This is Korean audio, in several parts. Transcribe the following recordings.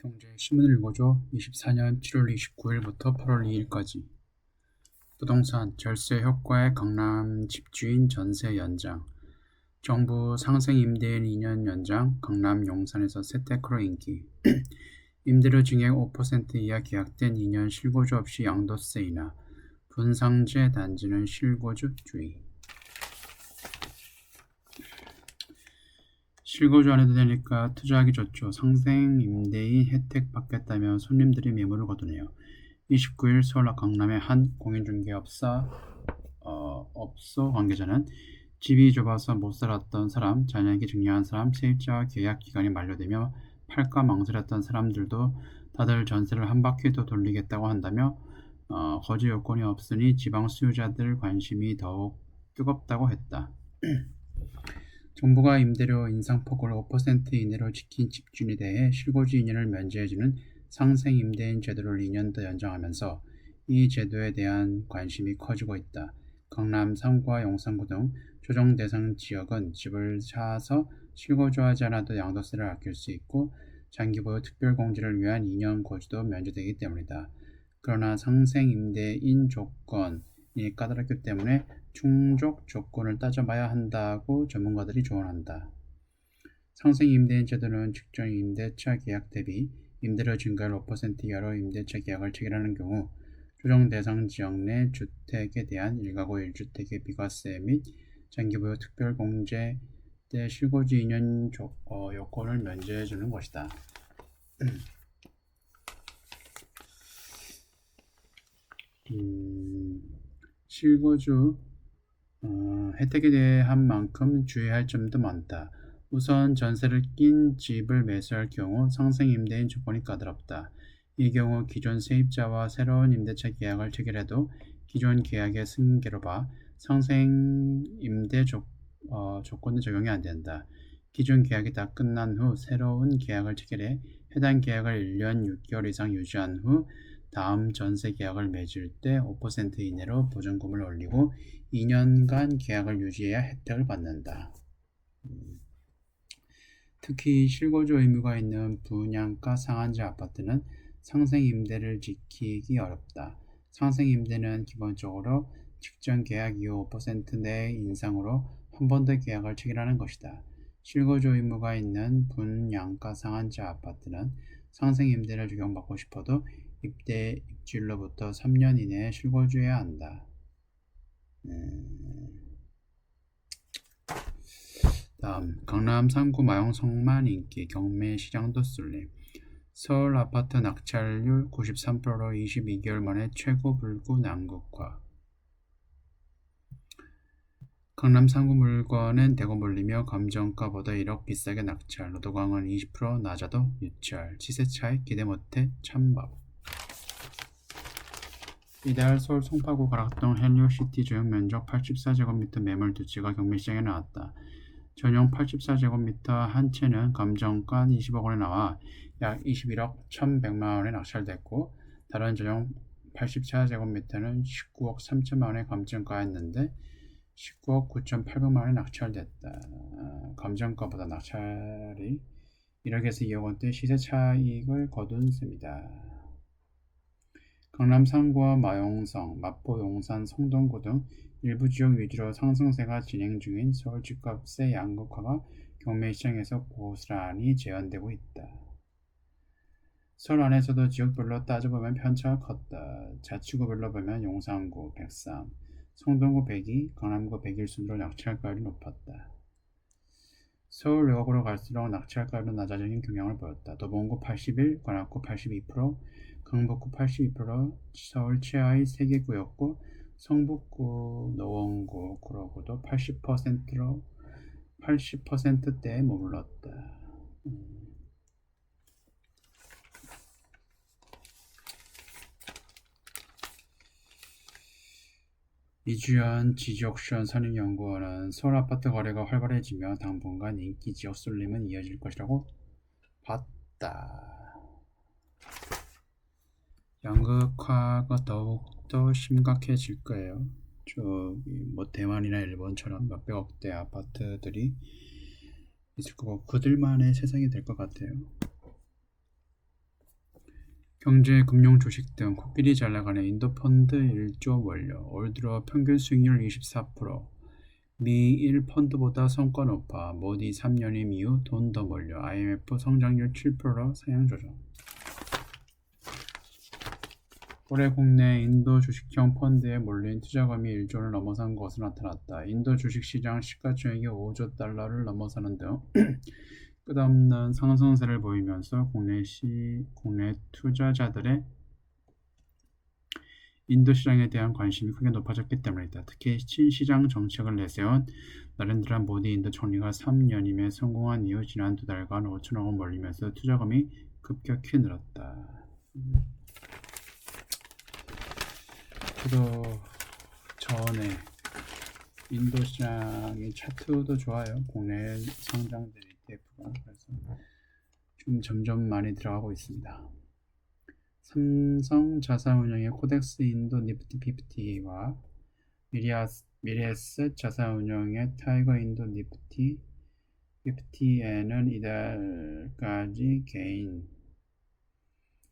경제 신문을 읽어줘. 24년 7월 29일부터 8월 2일까지. 부동산 절세 효과의 강남 집주인 전세 연장. 정부 상생 임대인 2년 연장. 강남 용산에서 세테크로 인기. 임대료 증액 5% 이하 계약된 2년 실거주 없이 양도세 인하. 분상제 단지는 실거주주의. 실거주 안 해도 되니까 투자하기 좋죠. 상생 임대인 혜택 받겠다며 손님들이 매물을 거두네요. 29일 서울 강남의 한 공인중개업소 관계자는 집이 좁아서 못 살았던 사람, 자녀에게 증여한 사람, 세입자와 계약 기간이 만료되며 팔까 망설였던 사람들도 다들 전세를 한 바퀴 더 돌리겠다고 한다며 거주 여건이 없으니 지방 수요자들 관심이 더욱 뜨겁다고 했다. 정부가 임대료 인상폭을 5% 이내로 지킨 집주인에 대해 실거주 2년을 면제해주는 상생 임대인 제도를 2년 더 연장하면서 이 제도에 대한 관심이 커지고 있다. 강남 3구와 용산구 등 조정 대상 지역은 집을 사서 실거주하지 않아도 양도세를 아낄 수 있고 장기 보유 특별공제를 위한 2년 거주도 면제되기 때문이다. 그러나 상생 임대인 조건이 까다롭기 때문에 충족 조건을 따져봐야 한다고 전문가들이 조언한다. 상생 임대인 제도는 직전 임대차 계약 대비 임대료 증가율 5% 이하로 임대차 계약을 체결하는 경우 조정 대상 지역 내 주택에 대한 1가구 1주택의 비과세 및 장기보유 특별공제 때 실거주 2년 요건을 면제해 주는 것이다. 실거주 혜택에 대한 만큼 주의할 점도 많다. 우선 전세를 낀 집을 매수할 경우 상생 임대인 조건이 까다롭다. 이 경우 기존 세입자와 새로운 임대차 계약을 체결해도 기존 계약의 승계로 봐 상생 임대 조건은 적용이 안 된다. 기존 계약이 다 끝난 후 새로운 계약을 체결해 해당 계약을 1년 6개월 이상 유지한 후 다음 전세 계약을 맺을 때 5% 이내로 보증금을 올리고 2년간 계약을 유지해야 혜택을 받는다. 특히 실거주 의무가 있는 분양가 상한제 아파트는 상생 임대를 지키기 어렵다. 상생 임대는 기본적으로 직전 계약 이후 5%내 인상으로 한 번 더 계약을 체결하는 것이다. 실거주 의무가 있는 분양가 상한제 아파트는 상생 임대를 적용받고 싶어도 입주일로부터 3년 이내에 실거주해야 한다. 다음 강남 3구 마용성만 인기 경매 시장도 쏠림. 서울 아파트 낙찰률 93%로 22개월 만에 최고 불구 난국화. 강남 3구 물건은 대거 몰리며 감정가보다 1억 비싸게 낙찰, 노도강은 20% 낮아도 유찰, 시세 차익 기대 못해 찬밥. 이달 서울 송파구 가락동 헬리오시티 중 면적 84제곱미터 매물 2채가 경매시장에 나왔다. 전용 84제곱미터 한 채는 감정가 20억 원에 나와 약 21억 1100만 원에 낙찰됐고 다른 전용 84제곱미터는 19억 3천만 원에 감정가였는데 19억 9,800만 원에 낙찰됐다. 감정가보다 낙찰이 1억에서 2억 원대 시세 차익을 거둔 셈이다. 강남 3구와 마용성, 마포, 용산, 성동구 등 일부 지역 위주로 상승세가 진행 중인 서울 집값의 양극화가 경매시장에서 고스란히 재현되고 있다. 서울 안에서도 지역별로 따져보면 편차가 컸다. 자치구별로 보면 용산구 103, 성동구 102, 강남구 101 순으로 낙찰가율이 높았다. 서울 외곽으로 갈수록 낙찰가율은 낮아지는 경향을 보였다. 도봉구 81, 관악구 82%, 강북구 82%, 서울 최하위 3개 구였고 성북구, 노원구, 구로구도 80%대에 머물렀다. 이주연 지지옥션 선임연구원은 서울 아파트 거래가 활발해지며 당분간 인기 지역 쏠림은 이어질 것이라고 봤다. 양극화가 더욱더 심각해질 거예요. 대만이나 일본처럼 몇백억대 아파트들이 있을 거고 그들만의 세상이 될 것 같아요. 경제, 금융, 주식 등 코끼리 잘 나가는 인도 펀드 1조 원료, 올 들어 평균 수익률 24%, 미 1펀드보다 성과 높아, 모디 3년임 이후 돈 더 몰려, IMF 성장률 7%로 상향 조정. 올해 국내 인도 주식형 펀드에 몰린 투자금이 1조를 넘어선 것으로 나타났다. 인도 주식시장 시가총액이 5조 달러를 넘어서는 등 끝없는 상승세를 보이면서 국내 투자자들의 인도 시장에 대한 관심이 크게 높아졌기 때문이다. 특히 친시장 정책을 내세운 나렌드라 모디 인도 총리가 3년임에 성공한 이후 지난 2달간 5천억 원 몰리면서 투자금이 급격히 늘었다. 저도 전에 인도 시장의 차트도 좋아요. 국내 상장된 ETF가. 그래서 좀 점점 많이 들어가고 있습니다. 삼성 자산운용의 코덱스 인도 니프티 50와 미래에셋 자산운용의 타이거 인도 니프티 50에는 이달까지 개인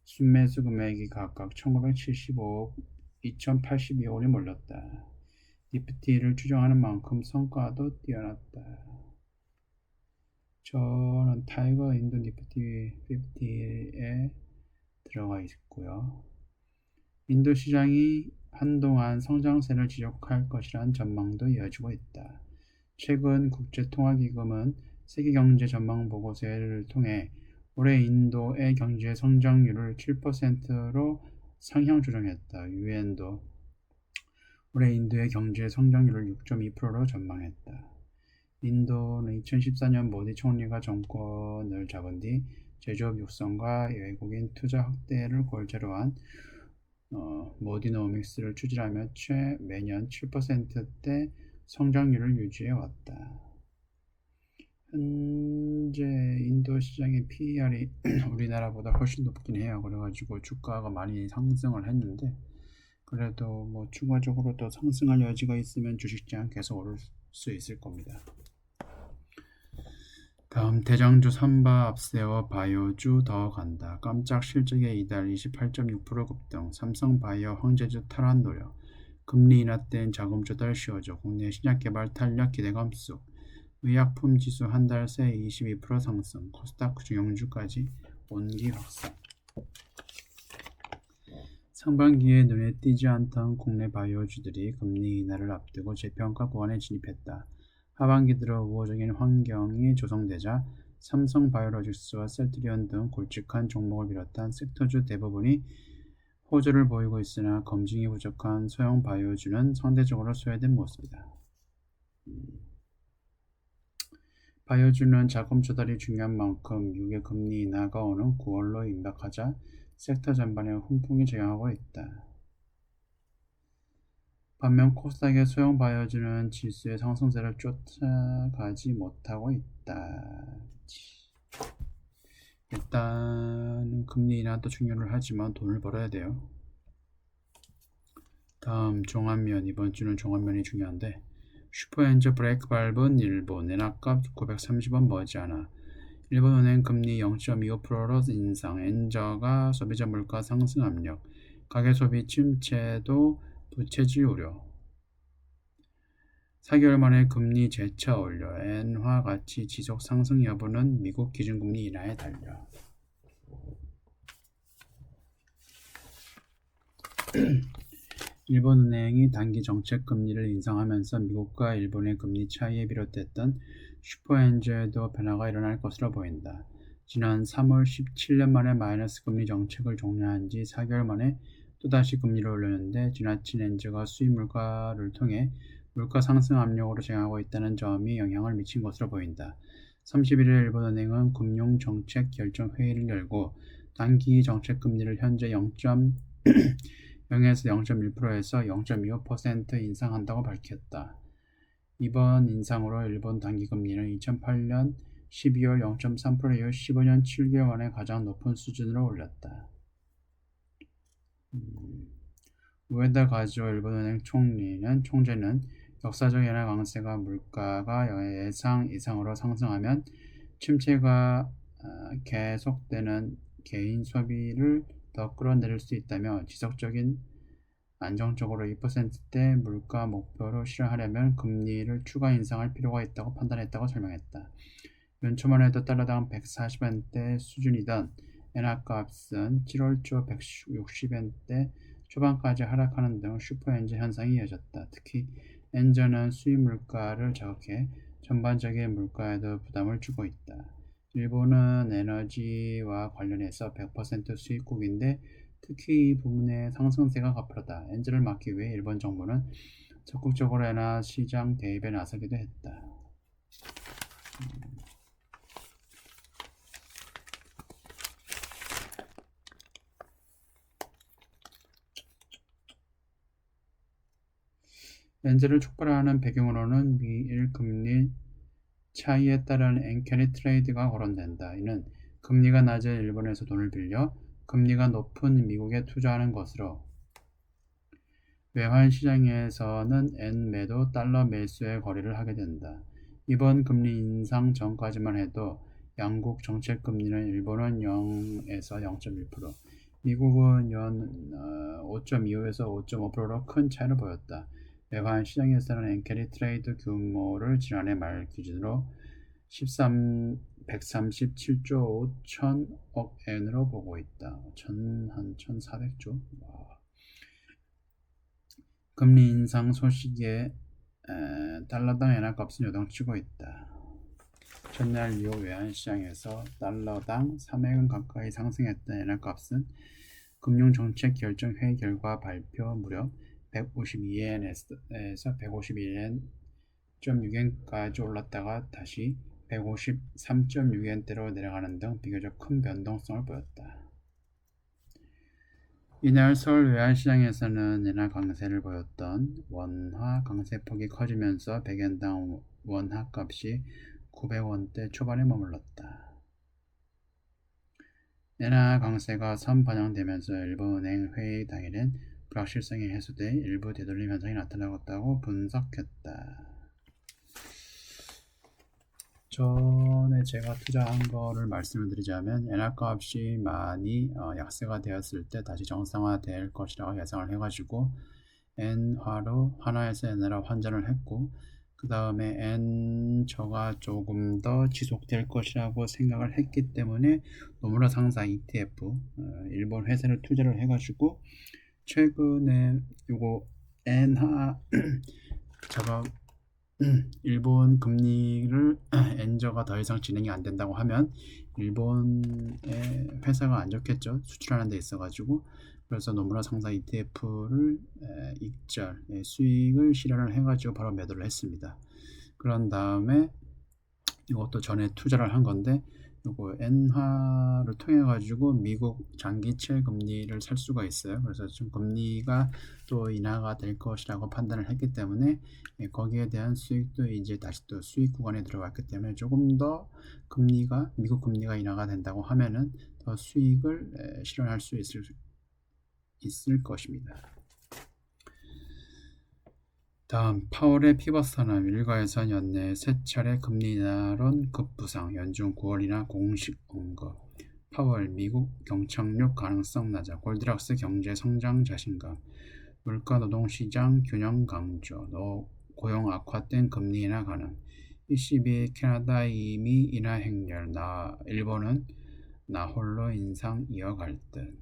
순매수 금액이 각각 1975억 2082억원이 몰렸다. 니프티를 추정하는 만큼 성과도 뛰어났다. 저는 타이거 인도 니프티 50에 들어가 있고요. 인도 시장이 한동안 성장세를 지속할 것이란 전망도 이어지고 있다. 최근 국제통화기금은 세계경제 전망 보고서를 통해 올해 인도의 경제 성장률을 7%로 상향 조정했다. 유엔도 올해 인도의 경제 성장률을 6.2%로 전망했다. 인도는 2014년 모디 총리가 정권을 잡은 뒤 제조업 육성과 외국인 투자 확대를 골자로 한 모디노믹스를 추진하며 매년 7%대 성장률을 유지해 왔다. 현재 인도 시장의 PER이 우리나라보다 훨씬 높긴 해요. 그래가지고 주가가 많이 상승을 했는데 그래도 뭐 추가적으로 더 상승할 여지가 있으면 주식시장 계속 오를 수 있을 겁니다. 다음 대장주 삼바 앞세워 바이오주 더 간다. 깜짝 실적에 이달 28.6% 급등. 삼성바이오 황제주 탈환 노력. 금리 인하 땐 자금 조달 쉬워져. 국내 신약개발 탄력 기대감 속. 의약품 지수 한 달 새 22% 상승. 코스닥 중용주까지 온기 확산. 상반기에 눈에 띄지 않던 국내 바이오주들이 금리 인하를 앞두고 재평가 구간에 진입했다. 하반기 들어 우호적인 환경이 조성되자 삼성바이오로직스와 셀트리온 등 굵직한 종목을 비롯한 섹터주 대부분이 호조를 보이고 있으나 검증이 부족한 소형 바이오주는 상대적으로 소외된 모습이다. 바이오주는 자금 조달이 중요한 만큼 미국의 금리 인하가 오는 9월로 임박하자 섹터 전반에 훈풍이 작용하고 있다. 반면 코스닥의 소형 바이오주는 지수의 상승세를 쫓아가지 못하고 있다. 일단 금리 인하도 중요를 하지만 돈을 벌어야 돼요. 다음 종합면. 이번 주는 종합면이 중요한데 슈퍼엔저 브레이크 밟은 일본 엔화값 930원 머지않아. 일본은행 금리 0.25%로 인상. 엔저가 소비자 물가 상승 압력. 가계 소비 침체도 부채질 우려. 4개월 만에 금리 재차 올려. 엔화 가치 지속 상승 여부는 미국 기준금리 인하에 달려. 일본은행이 단기 정책 금리를 인상하면서 미국과 일본의 금리 차이에 비롯됐던 슈퍼엔저에도 변화가 일어날 것으로 보인다. 지난 3월 17년 만에 마이너스 금리 정책을 종료한 지 4개월 만에 또다시 금리를 올렸는데 지나친 엔저가 수입 물가를 통해 물가 상승 압력으로 작용하고 있다는 점이 영향을 미친 것으로 보인다. 31일 일본은행은 금융정책 결정회의를 열고 단기 정책 금리를 현재 0에서 0.1%에서 0.25% 인상한다고 밝혔다. 이번 인상으로 일본 단기 금리는 2008년 12월 0.3% 이후 15년 7개월 만에 가장 높은 수준으로 올랐다. 우에다 가즈오 일본은행 총재는 역사적 엔화 강세가 물가가 예상 이상으로 상승하면 침체가 계속되는 개인 소비를 더 끌어내릴 수 있다며 지속적인 안정적으로 2%대 물가 목표로 실현하려면 금리를 추가 인상할 필요가 있다고 판단했다고 설명했다. 연초만 해도 달러당 140엔대 수준이던 엔화값은 7월 초 160엔대 초반까지 하락하는 등 슈퍼엔진 현상이 이어졌다. 특히 엔저는 수입 물가를 자극해 전반적인 물가에도 부담을 주고 있다. 일본은 에너지와 관련해서 100% 수입국인데 특히 이 부분의 상승세가 가파르다. 엔저를 막기 위해 일본 정부는 적극적으로 엔화 시장 대입에 나서기도 했다. 엔저를 촉발하는 배경으로는 미일 금리 차이에 따른 엔캐리 트레이드가 거론된다. 이는 금리가 낮은 일본에서 돈을 빌려 금리가 높은 미국에 투자하는 것으로 외환 시장에서는 엔 매도 달러 매수의 거래를 하게 된다. 이번 금리 인상 전까지만 해도 양국 정책 금리는 일본은 0에서 0.1%, 미국은 연 5.25에서 5.5%로 큰 차이를 보였다. 외환 시장에서는 엔캐리 트레이드 규모를 지난해 말 기준으로 137조 5천억 엔으로 보고 있다. 한 1,400조? 금리 인상 소식에 달러당 엔화값은 요동치고 있다. 전날 뉴욕 외환시장에서 달러당 3회원 가까이 상승했던 엔화값은 금융정책 결정 회의 결과 발표 무렵 152엔에서 151.6엔까지 올랐다가 다시 153.6엔대로 내려가는 등 비교적 큰 변동성을 보였다. 이날 서울 외환시장에서는 엔화 강세를 보였던 원화 강세폭이 커지면서 100엔당 원화값이 900원대 초반에 머물렀다. 엔화 강세가 선반영되면서 일본은행 회의 당일엔 불확실성이 해소돼 일부 되돌림 현상이 나타나겠다고 분석했다. 전에 제가 투자한 거를 말씀을 드리자면 엔화값이 많이 약세가 되었을 때 다시 정상화될 것이라고 예상을 해가지고 엔화로 환화에서 엔화로 환전을 했고 그 다음에 엔저가 조금 더 지속될 것이라고 생각을 했기 때문에 노무라 상사 ETF 일본 회사를 투자를 해가지고 최근에 요거 엔화 저가 일본 금리를 엔저가 더 이상 진행이 안 된다고 하면 일본의 회사가 안 좋겠죠. 수출하는 데 있어가지고 그래서 노무라 상사 ETF를 익절 수익을 실현을 해가지고 바로 매도를 했습니다. 그런 다음에 이것도 전에 투자를 한 건데 요거 엔화를 통해 가지고 미국 장기채 금리를 살 수가 있어요. 그래서 지금 금리가 또 인하가 될 것이라고 판단을 했기 때문에 거기에 대한 수익도 이제 다시 또 수익 구간에 들어갔기 때문에 조금 더 금리가 미국 금리가 인하가 된다고 하면은 더 수익을 실현할 수 있을 것입니다. 다음 파월의 피벗 선언. 일가에선 연내 세 차례 금리 인하론 급부상. 연중 9월이나 공식 언급. 파월 미국 경착륙 가능성 낮아. 골드락스 경제 성장 자신감. 물가 노동시장 균형 강조. 고용 악화된 금리 인하 가능. ECB 캐나다 이미 인하 행렬. 일본은 나 홀로 인상 이어갈 듯.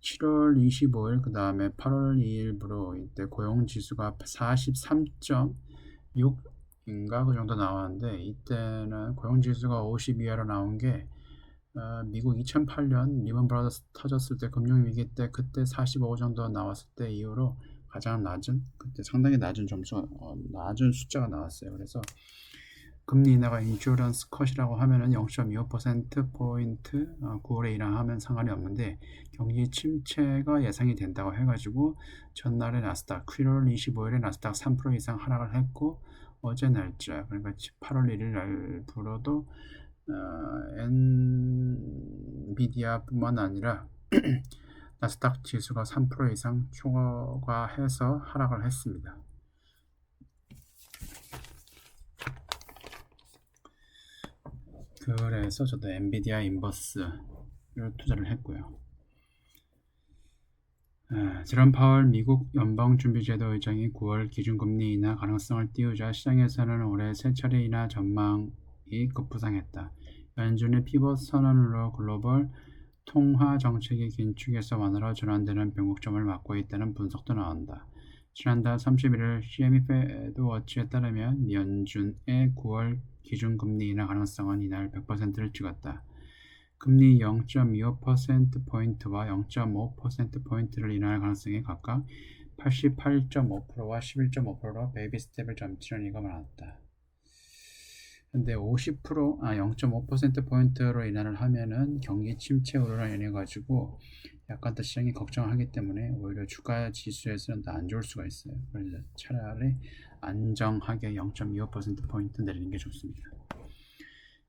7월 25일 그 다음에 8월 2일부로 이때 고용지수가 43.6인가 그 정도 나왔는데 이때는 고용지수가 50 이하로 나온 게 미국 2008년 리먼 브라더스 터졌을 때 금융위기 때 그때 45 정도 나왔을 때 이후로 가장 낮은 그때 상당히 낮은 점수 낮은 숫자가 나왔어요. 그래서 금리 인하가 인슈런스 컷이라고 하면은 0.25%포인트 9월에 인하하면 상관이 없는데 경기 침체가 예상이 된다고 해가지고 전날에 나스닥 7월 25일에 나스닥 3% 이상 하락을 했고 어제 날짜 그러니까 8월 1일 날부로도 엔비디아뿐만 아니라 나스닥 지수가 3% 이상 초과해서 하락을 했습니다. 그래서 저도 엔비디아 인버스 투자를 했고요. 제롬 파월 미국 연방준비제도 의장이 9월 기준금리 인하 가능성을 띄우자 시장에서는 올해 세 차례 인하 전망이 급부상했다. 연준의 피벗 선언으로 글로벌 통화 정책이 긴축에서 완화로 전환되는 변곡점을 맞고 있다는 분석도 나온다. 지난달 31일 CME 페드워치에 따르면 연준의 9월 기준금리 인하 가능성은 이날 100%를 찍었다. 금리 0.25%포인트와 0.5%포인트를 인하할 가능성이 각각 88.5%와 11.5%로 베이비 스텝을 점치는 이가 많았다. 근데 0.5%포인트로 인하를 하면은 경기 침체 우려로 인해 가지고 약간 더 시장이 걱정하기 때문에 오히려 주가 지수에서는 더 안 좋을 수가 있어요. 그래서 차라리 안정하게 0.25%포인트 내리는 게 좋습니다.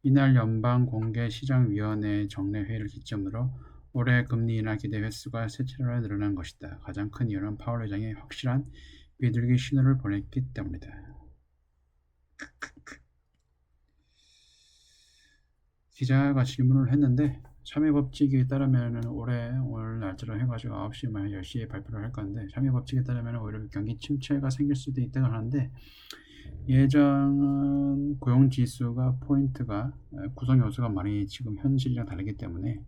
이날 연방공개시장위원회 정례 회의를 기점으로 올해 금리 인하 기대 횟수가 세 차례나 늘어난 것이다. 가장 큰 이유는 파월 의장이 확실한 비둘기 신호를 보냈기 때문이다. 기자가 질문을 했는데 참여법칙에 따르면 오늘 날짜로 해가지고 9시 10시에 발표를 할 건데 참여법칙에 따르면 오히려 경기 침체가 생길 수도 있다고 하는데 예정은 고용지수가 포인트가 구성 요소가 많이 지금 현실이랑 다르기 때문에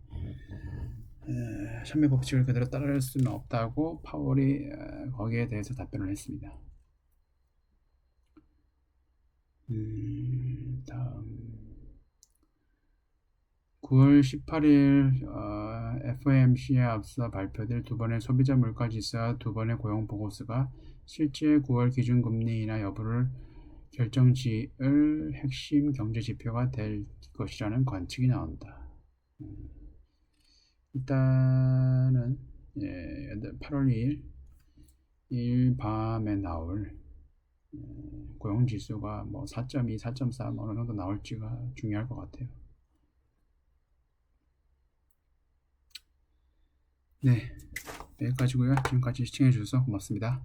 참여법칙을 그대로 따를 수는 없다고 파월이 거기에 대해서 답변을 했습니다. 다음 9월 18일 FOMC에 앞서 발표될 두 번의 소비자 물가지수와 두 번의 고용 보고서가 실제 9월 기준금리 인하 여부를 결정지을 핵심 경제 지표가 될 것이라는 관측이 나온다. 일단은 8월 2일 밤에 나올 고용지수가 뭐 4.2, 4.4 어느 정도 나올지가 중요할 것 같아요. 네, 여기까지고요. 지금까지 시청해 주셔서 고맙습니다.